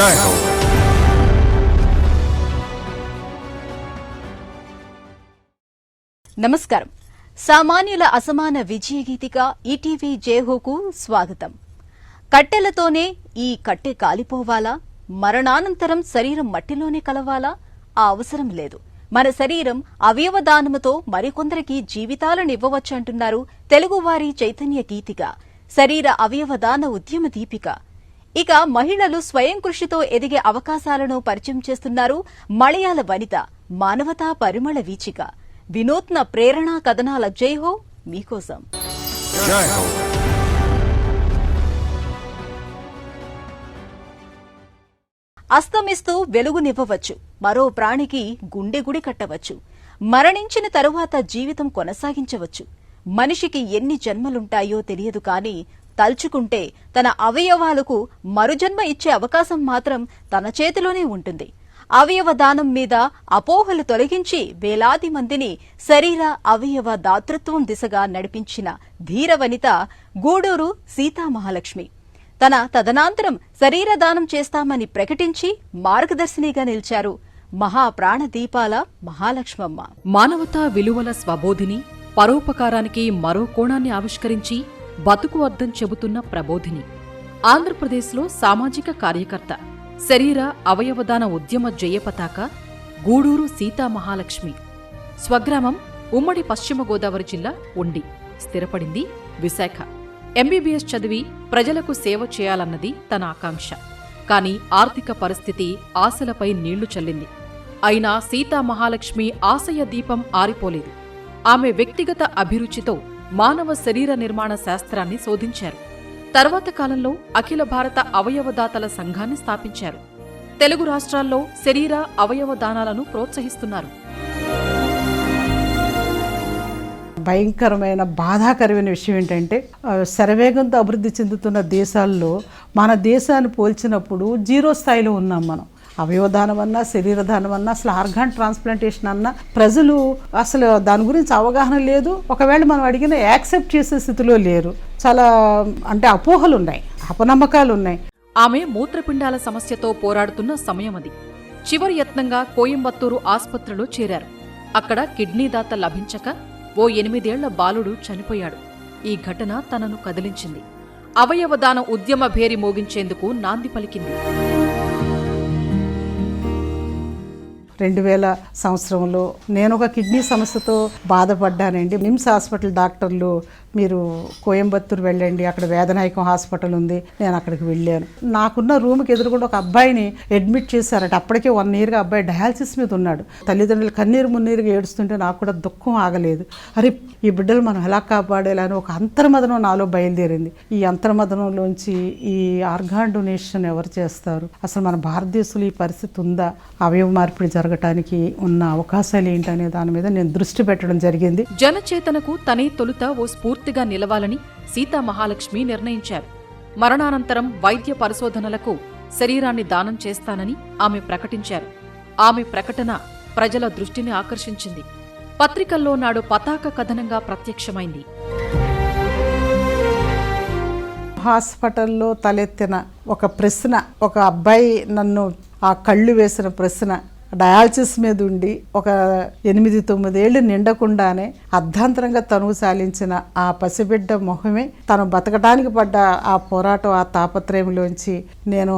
జై హో. నమస్కారం. సామాన్యుల అసమాన విజయగీతిగా ఈటీవీ జేహోకు స్వాగతం. కట్టెలతోనే ఈ కట్టె కాలిపోవాలా? మరణానంతరం శరీరం మట్టిలోనే కలవాలా? ఆ అవసరం లేదు. మన శరీరం అవయవదానముతో మరికొందరికి జీవితాలనివ్వవచ్చంటున్నారు తెలుగువారి చైతన్య గీతిగా శరీర అవయవదాన ఉద్యమ దీపిక. ఇక మహిళలు స్వయం కృషితో ఎదిగే అవకాశాలను పరిచయం చేస్తున్నారు మలయాళ వనిత, మానవతా పరిమళ వీచిక. వినూత్న ప్రేరణా కథనాల జైహో మీకోసం. జై హో. అస్తమిస్తూ వెలుగునివ్వవచ్చు, మరో ప్రాణికి గుండె గుడి కట్టవచ్చు, మరణించిన తరువాత జీవితం కొనసాగించవచ్చు. మనిషికి ఎన్ని జన్మలుంటాయో తెలియదు, కానీ తలుచుకుంటే తన అవయవాలకు మరుజన్మ ఇచ్చే అవకాశం మాత్రం తన చేతిలోనే ఉంటుంది. అవయవ దానం మీద అపోహలు తొలగించి వేలాది మందిని శరీర అవయవ దాతృత్వం దిశగా నడిపించిన ధీరవనిత గూడూరు సీతామహాలక్ష్మి. తన తదనంతరం శరీరదానం చేస్తామని ప్రకటించి మార్గదర్శినిగా నిలిచారు మహాప్రాణదీపాల మహాలక్ష్మమ్మ. మానవతా విలువల స్వబోధిని, పరోపకారానికి మరో కోణాన్ని ఆవిష్కరించి బతుకు అర్థం చెబుతున్న ప్రబోధిని. ఆంధ్రప్రదేశ్లో సామాజిక కార్యకర్త, శరీర అవయవదాన ఉద్యమ జయపతాక గూడూరు సీతామహాలక్ష్మి. స్వగ్రామం ఉమ్మడి పశ్చిమ గోదావరి జిల్లా ఉండి, స్థిరపడింది విశాఖ. ఎంబీబీఎస్ చదివి ప్రజలకు సేవ చేయాలన్నది తన ఆకాంక్ష. కాని ఆర్థిక పరిస్థితి ఆశలపై నీళ్లు చల్లింది. అయినా సీతామహాలక్ష్మి ఆశయ దీపం ఆరిపోలేదు. ఆమె వ్యక్తిగత అభిరుచితో మానవ శరీర నిర్మాణ శాస్త్రాన్ని శోధించారు. తర్వాత కాలంలో అఖిల భారత అవయవదాతల సంఘాన్ని స్థాపించారు. తెలుగు రాష్ట్రాల్లో శరీర అవయవదానాలను ప్రోత్సహిస్తున్నారు. భయంకరమైన బాధాకరమైన విషయం ఏంటంటే, శరవేగంతో అభివృద్ధి చెందుతున్న దేశాల్లో మన దేశాన్ని పోల్చినప్పుడు జీరో స్థాయిలో ఉన్నాం మనం. అవయవదానం అన్నా, శరీరదానం అన్నా, అసలు ఆర్గాన్ ట్రాన్స్ప్లాంటేషన్ అన్నా ప్రజలు అసలు దాని గురించి అవగాహన లేదు. ఒకవేళ మనం అడిగిన యాక్సెప్ట్ చేసే స్థితిలో లేరు. చాలా అపోహలు ఉన్నాయి, అపనమ్మకాలు ఉన్నాయి. ఆమె మూత్రపిండాల సమస్యతో పోరాడుతున్న సమయమది. చివరి యత్నంగా కోయంబత్తూరు ఆస్పత్రిలో చేరారు. అక్కడ కిడ్నీ దాత లభించక ఓ 8 ఏళ్ల బాలుడు చనిపోయాడు. ఈ ఘటన తనను కదిలించింది. అవయవదాన ఉద్యమ భేరి మోగించేందుకు నాంది పలికింది. 2000 సంవత్సరంలో నేను ఒక కిడ్నీ సమస్యతో బాధపడ్డానండి. నిమ్స్ హాస్పిటల్ డాక్టర్లు, మీరు కోయంబత్తూరు వెళ్ళండి, అక్కడ వేదనాయకం హాస్పిటల్ ఉంది, నేను అక్కడికి వెళ్ళాను. నాకున్న రూమ్కి ఎదురుకుండా ఒక అబ్బాయిని అడ్మిట్ చేశారట. అప్పటికే 1 ఇయర్గా అబ్బాయి డయాలసిస్ మీద ఉన్నాడు. తల్లిదండ్రులు కన్నీరు మున్నీరుగా ఏడుస్తుంటే నాకు కూడా దుఃఖం ఆగలేదు. అరే, ఈ బిడ్డలు మనం ఎలా కాపాడేలని ఒక అంతర్మదనం నాలో బయలుదేరింది. ఈ అంతర్మదనంలోంచి ఈ ఆర్గాన్ డొనేషన్ ఎవరు చేస్తారు, అసలు మన భారతదేశంలో ఈ పరిస్థితి ఉందా, అవయవ మార్పిడి జరగటానికి ఉన్న అవకాశాలు ఏంటనే దాని మీద నేను దృష్టి పెట్టడం జరిగింది. జనచేతనకు తనే తొలుత ఓ స్ఫూర్తిగా నిలవాలని సీతామహాలక్ష్మి నిర్ణయించారు. మరణానంతరం వైద్య పరిశోధనలకు శరీరాన్ని దానం చేస్తానని ఆమె ప్రకటించారు. ఆమె ప్రకటన ప్రజల దృష్టిని ఆకర్షించింది. పత్రికల్లో నాడు పతాక కథనంగా ప్రత్యక్షమైంది. హాస్పిటల్లో తలెత్తిన ఒక ప్రశ్న, ఒక అబ్బాయి నన్ను ఆ కళ్ళు వేసిన ప్రశ్న, డయాలసిస్ మీద ఉండి ఒక 8-9 ఏళ్లు నిండకుండానే అర్ధాంతరంగా తనువు సాలించిన ఆ పసిబిడ్డ మొహమే తను బతకడానికి పడ్డ ఆ పోరాటం, ఆ తాపత్రయంలోంచి నేను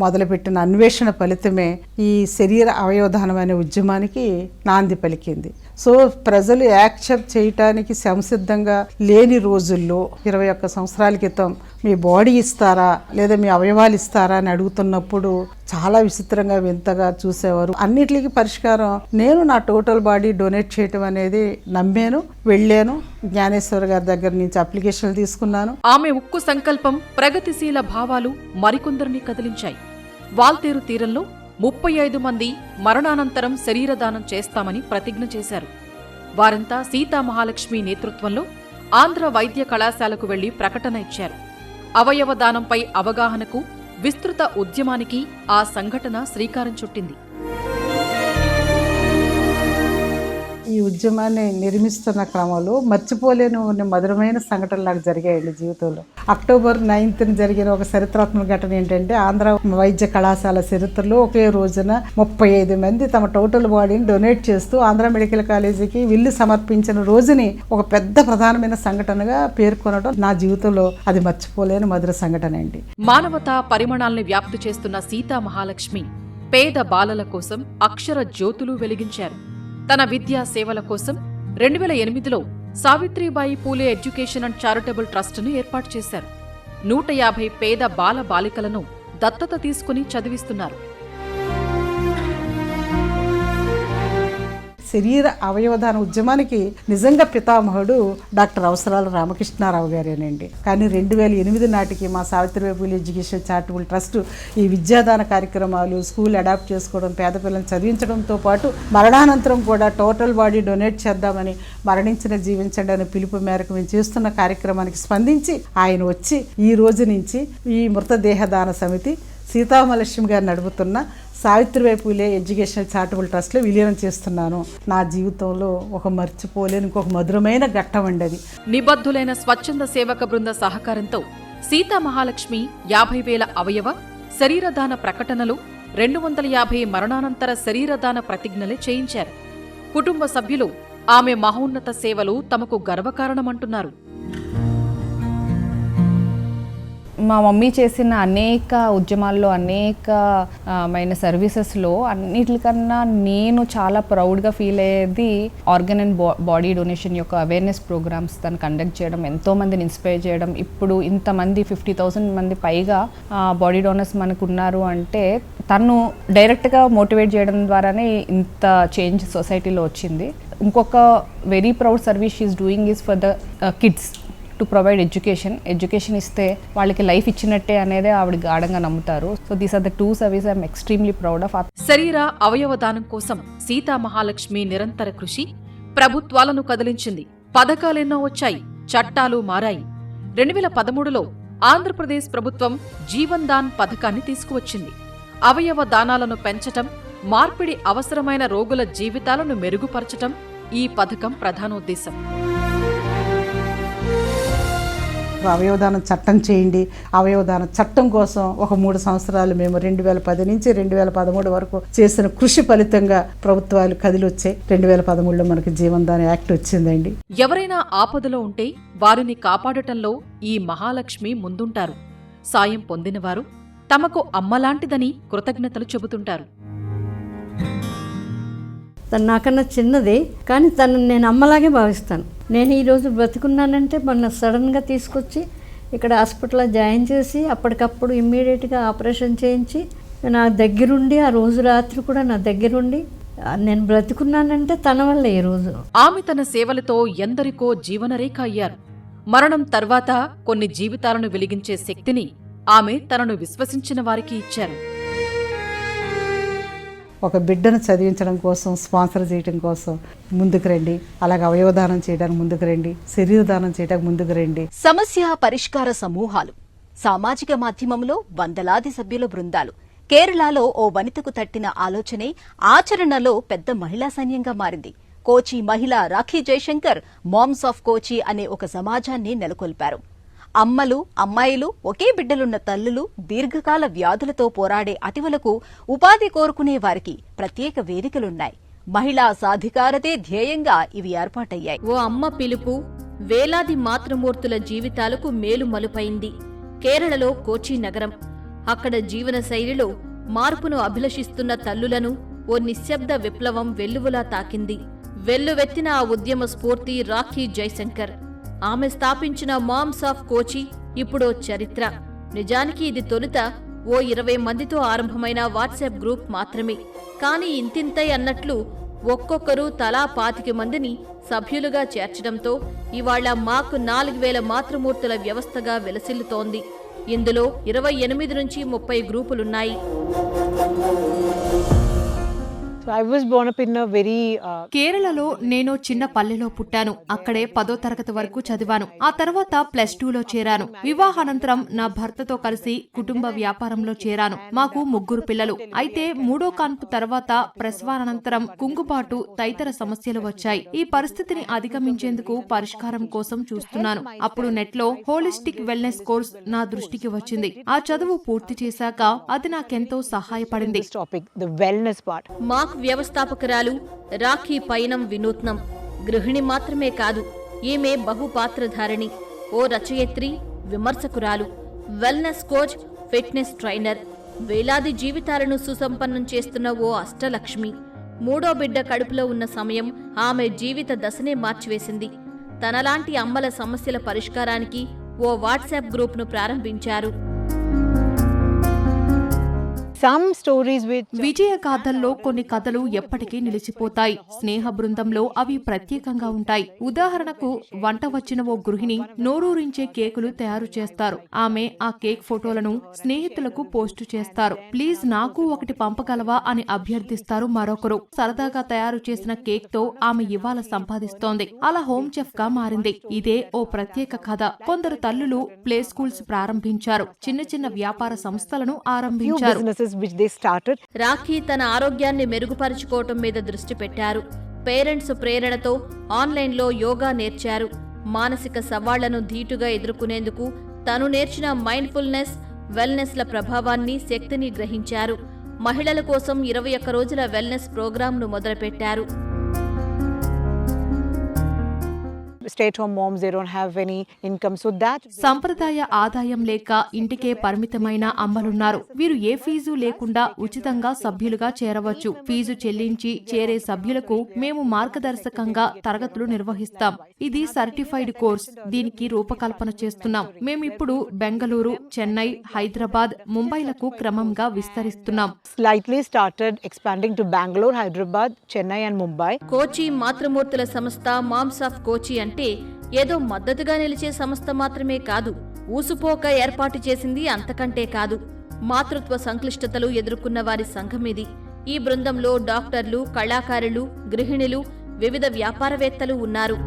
మొదలుపెట్టిన అన్వేషణ ఫలితమే ఈ శరీర అవయవదానం అనే ఉద్యమానికి నాంది పలికింది. సో ప్రజలు యాక్సెప్ట్ చేయటానికి సంసిద్ధంగా లేని రోజుల్లో 21 సంవత్సరాల క్రితం మీ బాడీ ఇస్తారా లేదా మీ అవయవాలు ఇస్తారా అని అడుగుతున్నప్పుడు చాలా విచిత్రంగా వింతగా చూసేవారు. అన్నిటికీ పరిష్కారం నేను నా టోటల్ బాడీ డొనేట్ చేయటం అనేది నమ్మాను, వెళ్ళాను. జ్ఞానేశ్వర్ గారి దగ్గర నుంచి అప్లికేషన్లు తీసుకున్నాను. ఆమె ఉక్కు సంకల్పం, ప్రగతిశీల భావాలు మరికొందరిని కదిలించాయి. వాల్తేరు తీరంలో 35 మంది మరణానంతరం శరీరదానం చేస్తామని ప్రతిజ్ఞ చేశారు. వారంతా సీతామహాలక్ష్మి నేతృత్వంలో ఆంధ్ర వైద్య కళాశాలకు వెళ్లి ప్రకటన ఇచ్చారు. అవయవదానంపై అవగాహనకు, విస్తృత ఉద్యమానికి ఆ సంఘటన శ్రీకారం చుట్టింది. ఈ ఈ ఉద్యమాన్ని నిర్మిస్తున్న క్రమంలో మర్చిపోలేని మధురమైన సంఘటనలు నాకు జరిగాయండి జీవితంలో. అక్టోబర్ 9th జరిగిన ఒక చరిత్రాత్మక ఘటన ఏంటంటే, ఆంధ్ర వైద్య కళాశాల చరిత్రలో ఒకే రోజున 35 మంది తమ టోటల్ బాడీని డొనేట్ చేస్తూ ఆంధ్ర మెడికల్ కాలేజీకి విల్లు సమర్పించిన రోజుని ఒక పెద్ద ప్రధానమైన సంఘటనగా పేర్కొనడం నా జీవితంలో అది మర్చిపోలేని మధుర సంఘటన అండి. మానవతా పరిమాణాల్ని వ్యాప్తి చేస్తున్న సీతా మహాలక్ష్మి పేద బాలల కోసం అక్షర జ్యోతులు వెలిగించారు. తన విద్యా సేవల కోసం 2008లో Savitribai Phule education and charitable ట్రస్టును ఏర్పాటు చేశారు. 150 పేద బాల బాలికలను దత్తత తీసుకుని చదివిస్తున్నారు. శరీర అవయవదాన ఉద్యమానికి నిజంగా పితామహుడు డాక్టర్ అవసరాల రామకృష్ణారావు గారేనండి. కానీ 2008 నాటికి మా Savitribai Phule education charitable trust ఈ విద్యాదాన కార్యక్రమాలు, స్కూల్ అడాప్ట్ చేసుకోవడం, పేద పిల్లలను చదివించడంతో పాటు మరణానంతరం కూడా టోటల్ బాడీ డొనేట్ చేద్దామని, మరణించిన జీవించండి అనే పిలుపు మేరకు మేము చేస్తున్న కార్యక్రమానికి స్పందించి ఆయన వచ్చి ఈ రోజు నుంచి ఈ మృతదేహ దాన సమితి సీతామహాలక్ష్మి గారు నడుపుతున్న సావిత్రిబాయి పూలే ఎడ్యుకేషన్ చారిటబుల్ ట్రస్ట్లో విలీనం చేస్తున్నాను. నా జీవితంలో ఒక మర్చిపోలేని ఇంకొక మధురమైన ఘట్టం అండి అది. నిబద్ధులైన స్వచ్ఛంద సేవక బృంద సహకారంతో సీతా మహాలక్ష్మి 50,000 అవయవ శరీరదాన ప్రకటనలు, 250 మరణానంతర శరీరదాన ప్రతిజ్ఞలు చేయించారు. కుటుంబ సభ్యులు ఆమె మహోన్నత సేవలు తమకు గర్వకారణమంటున్నారు. మా మమ్మీ చేసిన అనేక ఉద్యమాల్లో, అనేకమైన సర్వీసెస్లో అన్నిటికన్నా నేను చాలా ప్రౌడ్గా ఫీల్ అయ్యేది ఆర్గన్ అండ్ బాడీ డొనేషన్ యొక్క అవేర్నెస్ ప్రోగ్రామ్స్ తను కండక్ట్ చేయడం, ఎంతోమందిని ఇన్స్పైర్ చేయడం. ఇప్పుడు ఇంతమంది 50,000 మంది పైగా బాడీ డోనర్స్ మనకు ఉన్నారు అంటే తను డైరెక్ట్గా మోటివేట్ చేయడం ద్వారానే ఇంత చేంజ్ సొసైటీలో వచ్చింది. ఇంకొక very proud service she is doing is for the kids to provide education ఇస్తే వాళ్ళకి లైఫ్ ఇచ్చినట్టే అనేది ఆవిడ గాఢంగా నమ్ముతారు. So these are the 2 service I'm extremely proud of. శరీర అవయవదానం కోసం సీతా మహాలక్ష్మి నిరంతర కృషి ప్రభుత్వాలను కదిలించింది. పథకాలెన్నో వచ్చాయి, చట్టాలు మారాయి. 2013లో ఆంధ్రప్రదేశ్ ప్రభుత్వం జీవన్ దాన్ పథకాన్ని తీసుకువచ్చింది. అవయవ దానాలను పెంచటం, మార్పిడి అవసరమైన రోగుల జీవితాలను మెరుగుపరచటం ఈ పథకం ప్రధానోద్దేశం. అవయవదానం చట్టం చేయండి. అవయవదాన చట్టం కోసం ఒక 3 సంవత్సరాలు మేము 2010 నుంచి 2013 వరకు చేసిన కృషి ఫలితంగా ప్రభుత్వాలు కదిలొచ్చాయి. 2013లో మనకి జీవన్ దాన్ యాక్ట్ వచ్చిందండి. ఎవరైనా ఆపదలో ఉంటే వారిని కాపాడటంలో ఈ మహాలక్ష్మి ముందుంటారు. సాయం పొందినవారు తమకు అమ్మలాంటిదని కృతజ్ఞతలు చెబుతుంటారు. తను నాకన్నా చిన్నదే, కానీ తను నేను అమ్మలాగే భావిస్తాను. నేను ఈరోజు బ్రతుకున్నానంటే మొన్న సడన్గా తీసుకొచ్చి ఇక్కడ హాస్పిటల్లో జాయిన్ చేసి అప్పటికప్పుడు ఇమ్మీడియట్గా ఆపరేషన్ చేయించి నా దగ్గరుండి, ఆ రోజు రాత్రి కూడా నా దగ్గరుండి నేను బ్రతుకున్నానంటే తన వల్ల ఈ రోజు. ఆమె తన సేవలతో ఎందరికో జీవనరేఖ అయ్యారు. మరణం తర్వాత కొన్ని జీవితాలను వెలిగించే శక్తిని ఆమె తనను విశ్వసించిన వారికి ఇచ్చారు. ఒక బిడ్డను చదివించడం కోసం, స్పాన్సర్ చేయడం కోసం ముందుకు రండి. అలాగే అవయవదానం చేయడానికి ముందుకు రండి. శరీరదానం చేయడానికి ముందుకు రండి. సమస్య పరిష్కార సమూహాలు, సామాజిక మాధ్యమంలో వందలాది సభ్యుల బృందాలు. కేరళలో ఓ వనితకు తట్టిన ఆలోచనే ఆచరణలో పెద్ద మహిళా సైన్యంగా మారింది. కోచి మహిళ రాఖీ జయశంకర్ మామ్స్ ఆఫ్ కోచి అనే ఒక సమాజాన్ని నెలకొల్పారు. అమ్మలు, అమ్మాయిలు, ఒకే బిడ్డలున్న తల్లులు, దీర్ఘకాల వ్యాధులతో పోరాడే అతివలకు ఉపాధి కోరుకునే వారికి ప్రత్యేక వేదికలున్నాయి. మహిళా సాధికారతే ధ్యేయంగా ఇవి ఏర్పాటయ్యాయి. ఓ అమ్మ పిలుపు వేలాది మాతృమూర్తుల జీవితాలకు మేలు మలుపైంది. కేరళలో కోచి నగరం. అక్కడ జీవన శైలిలో మార్పును అభిలషిస్తున్న తల్లులను ఓ నిశ్శబ్ద విప్లవం వెల్లువలా తాకింది. వెల్లువెత్తిన ఆ ఉద్యమ స్ఫూర్తి రాఖీ జయశంకర్. ఆమె స్థాపించిన మామ్స్ ఆఫ్ కోచి ఇప్పుడో చరిత్ర. నిజానికి ఇది తొలుత ఓ 20 మందితో ఆరంభమైన వాట్సాప్ గ్రూప్ మాత్రమే. కానీ ఇంతింతై అన్నట్లు ఒక్కొక్కరు తలా 25 మందిని సభ్యులుగా చేర్చడంతో ఇవాళ మాకు 4,000 మాతృమూర్తుల వ్యవస్థగా వెలసిల్లుతోంది. ఇందులో 28 నుంచి 30 గ్రూపులున్నాయి. So I was born up in a very కేరళలో నేను చిన్న పల్లెలో పుట్టాను. అక్కడే 10వ తరగతి వరకు చదివాను. ఆ తర్వాత +2లో చేరాను. వివాహానంతరం నా భర్తతో కలిసి కుటుంబ వ్యాపారంలో చేరాను. మాకు 3 పిల్లలు. అయితే 3వ కాన్పు తర్వాత ప్రసవానంతరం కుంగుబాటు తదితర సమస్యలు వచ్చాయి. ఈ పరిస్థితిని అధిగమించేందుకు పరిష్కారం కోసం చూస్తున్నాను. అప్పుడు నెట్లో హోలిస్టిక్ వెల్నెస్ కోర్స్ నా దృష్టికి వచ్చింది. ఆ చదువు పూర్తి చేశాక అది నాకెంతో సహాయపడింది. this topic, the wellness part. మాక్ వ్యవస్థాపకురాలు రాఖీ పైనం వినూత్నం. గృహిణి మాత్రమే కాదు, ఈమె బహుపాత్రధారిణి. ఓ రచయిత్రి, విమర్శకురాలు, వెల్నెస్ కోచ్, ఫిట్నెస్ ట్రైనర్. వేలాది జీవితాలను సుసంపన్నం చేస్తున్న ఓ అష్టలక్ష్మి. 3వ బిడ్డ కడుపులో ఉన్న సమయం ఆమె జీవిత దశనే మార్చివేసింది. తనలాంటి అమ్మల సమస్యల పరిష్కారానికి ఓ వాట్సాప్ గ్రూప్ను ప్రారంభించారు. Some stories which విజయ గాథల్లో కొన్ని కథలు ఎప్పటికీ నిలిచిపోతాయి. స్నేహ బృందంలో అవి ప్రత్యేకంగా ఉంటాయి. ఉదాహరణకు వంట వచ్చిన ఓ గృహిణి నోరూరించే కేకులు తయారు చేస్తారు. ఆమె ఆ కేక్ ఫోటోలను స్నేహితులకు పోస్టు చేస్తారు. ప్లీజ్ నాకు ఒకటి పంపగలవా అని అభ్యర్థిస్తారు మరొకరు. సరదాగా తయారు చేసిన కేక్ తో ఆమె ఇవాళ సంపాదిస్తోంది. అలా హోమ్ చెఫ్ గా మారింది. ఇదే ఓ ప్రత్యేక కథ. కొందరు తల్లులు ప్లే స్కూల్స్ ప్రారంభించారు. చిన్న చిన్న వ్యాపార సంస్థలను ఆరంభించారు. businesses which they started. Rakhi తన ఆరోగ్యాన్ని మెరుగుపరుచుకోవటం మీద దృష్టి పెట్టారు. పేరెంట్స్ ప్రేరణతో ఆన్లైన్లో యోగా నేర్చారు. మానసిక సవాళ్లను ధీటుగా ఎదుర్కొనేందుకు తను నేర్చిన మైండ్ఫుల్నెస్, వెల్నెస్ల ప్రభావాన్ని, శక్తిని గ్రహించారు. మహిళల కోసం 21 రోజుల వెల్నెస్ ప్రోగ్రాంను మొదలుపెట్టారు. Stay-at-home moms, they don't have any income, so that సంప్రదాయ ఆదాయం లేక ఇంటికే పరిమితమైన అమ్మలున్నారు. వీరు ఏ ఫీజు లేకుండా ఉచితంగా సభ్యులుగా చేరవచ్చు. ఫీజు చెల్లించి చేరే సభ్యులకు మేము మార్గదర్శకంగా తరగతులు నిర్వహిస్తాం. ఇది సర్టిఫైడ్ కోర్స్. దీనికి రూపకల్పన చేస్తున్నాం. మేమిప్పుడు బెంగళూరు, చెన్నై, హైదరాబాద్, ముంబైలకు క్రమంగా విస్తరిస్తున్నాం. slightly started expanding to Bangalore, Hyderabad, Chennai and Mumbai. కోచి మాతృమూర్తుల సంస్థ మామ్స్ ఆఫ్ కోచి అంటే ఏదో మద్దతుగా నిలిచే సంస్థ మాత్రమే కాదు, ఊసుపోక ఏర్పాటు చేసింది అంతకంటే కాదు. మాతృత్వ సంక్లిష్టతలు ఎదుర్కొన్న వారి సంఘమిది. ఈ బృందంలో డాక్టర్లు, కళాకారులు, గృహిణులు, వివిధ వ్యాపారవేత్తలు ఉన్నారు.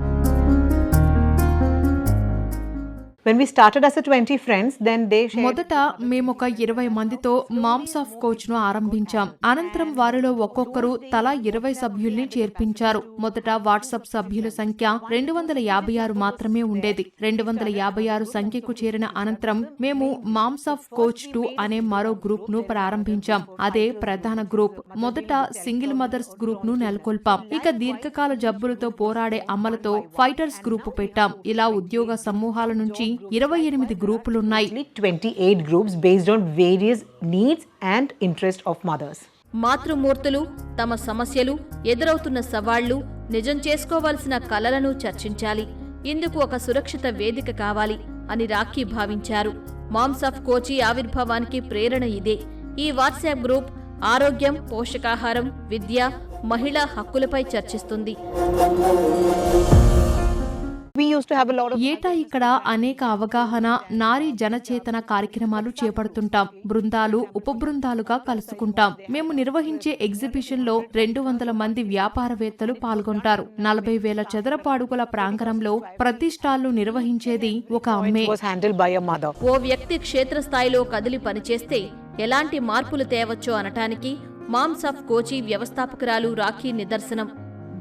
When we started as a 20 friends, then they shared. మొదట మేమొక 20 మందితో మామ్స్ ఆఫ్ కోచ్ ను ఆరంభించాం. అనంతరం వారిలో ఒక్కొక్కరు తలా 20 సభ్యుల్ని చేర్పించారు. మొదట వాట్సాప్ సభ్యుల సంఖ్య 256 మాత్రమే ఉండేది. 256 సంఖ్యకు చేరిన అనంతరం మేము మామ్స్ ఆఫ్ కోచ్ 2 అనే మరో గ్రూప్ ను ప్రారంభించాం. అదే ప్రధాన గ్రూప్. మొదట సింగిల్ మదర్స్ గ్రూప్ ను నెలకొల్పాం. ఇక దీర్ఘకాల జబ్బులతో పోరాడే అమ్మలతో ఫైటర్స్ గ్రూప్ పెట్టాం. ఇలా ఉద్యోగ సమూహాల నుంచి 28 గ్రూపులున్నాయి. 28 groups based on various needs and interest of mothers. మాతృమూర్తులు తమ సమస్యలు, ఎదురవుతున్న సవాళ్లు, నిజం చేసుకోవాల్సిన కలలను చర్చించాలి. ఇందుకు ఒక సురక్షిత వేదిక కావాలి అని రాఖీ భావించారు. మామ్స్ ఆఫ్ కోచి ఆవిర్భావానికి ప్రేరణ ఇదే. ఈ వాట్సాప్ గ్రూప్ ఆరోగ్యం, పోషకాహారం, విద్య, మహిళా హక్కులపై చర్చిస్తుంది. We used to have a lot of ఏటా ఇక్కడ అనేక అవగాహన, నారీ జనచేతన కార్యక్రమాలు చేపడుతుంటాం. బృందాలు, ఉపబృందాలుగా కలుసుకుంటాం. మేము నిర్వహించే ఎగ్జిబిషన్ లో 200 మంది వ్యాపారవేత్తలు పాల్గొంటారు. 40,000 చదరపు అడుగుల ప్రాంగణంలో ప్రతి స్టాల్ను నిర్వహించేది ఒక అమ్మే. was handled by a mother. ఓ వ్యక్తి క్షేత్రస్థాయిలో కదిలి పనిచేస్తే ఎలాంటి మార్పులు తేవచ్చో అనటానికి మామ్స్ ఆఫ్ కోచి వ్యవస్థాపకురాలు రాఖీ నిదర్శనం.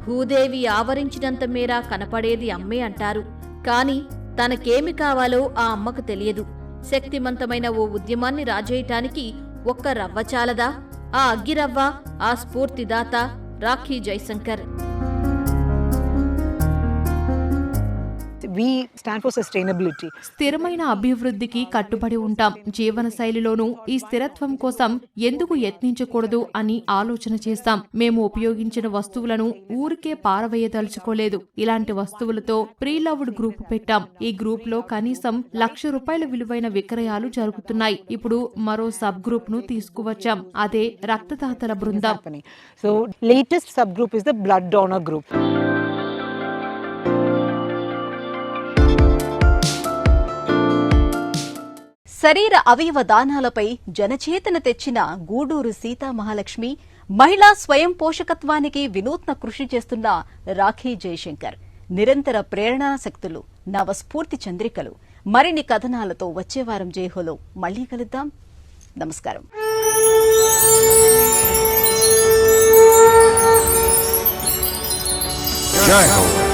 భూదేవి ఆవరించినంత మేర కనపడేది అమ్మే అంటారు. కాని తనకేమి కావాలో ఆ అమ్మకు తెలియదు. శక్తిమంతమైన ఓ ఉద్యమాన్ని రాజేయటానికి ఒక్క రవ్వ చాలదా? ఆ అగ్గిరవ్వ, ఆ స్ఫూర్తిదాత Rakhi Jaishankar. We stand for sustainability. స్థిరమైన అభివృద్ధికి కట్టుబడి ఉంటాం. జీవనశైలిలోనూ ఈ స్థిరత్వం కోసం ఎందుకు యత్నించకూడదు అని ఆలోచన చేస్తాం. మేము ఉపయోగించిన వస్తువులను ఊరికే పారవేయదలుచుకోలేదు. ఇలాంటి వస్తువులతో ప్రీలవ్డ్ గ్రూప్ పెట్టాం. ఈ గ్రూప్ లో కనీసం ₹1,00,000 విలువైన విక్రయాలు జరుగుతున్నాయి. ఇప్పుడు మరో సబ్ గ్రూప్ ను తీసుకువచ్చాం. అదే రక్తదాతల బృందం. So latest subgroup is the blood donor group. శరీర అవయవ దానాలపై జనచేతన తెచ్చిన గూడూరు సీతామహాలక్ష్మి మహిళా స్వయం పోషకత్వానికి వినూత్న కృషి చేస్తున్న రాఖీ జయశంకర్, నిరంతర ప్రేరణా శక్తులు, నవస్ఫూర్తి చంద్రికలు, మరిన్ని కథనాలతో వచ్చే వారం జైహోలో మళ్లీ కలుద్దాం. నమస్కారం. Jai Ho.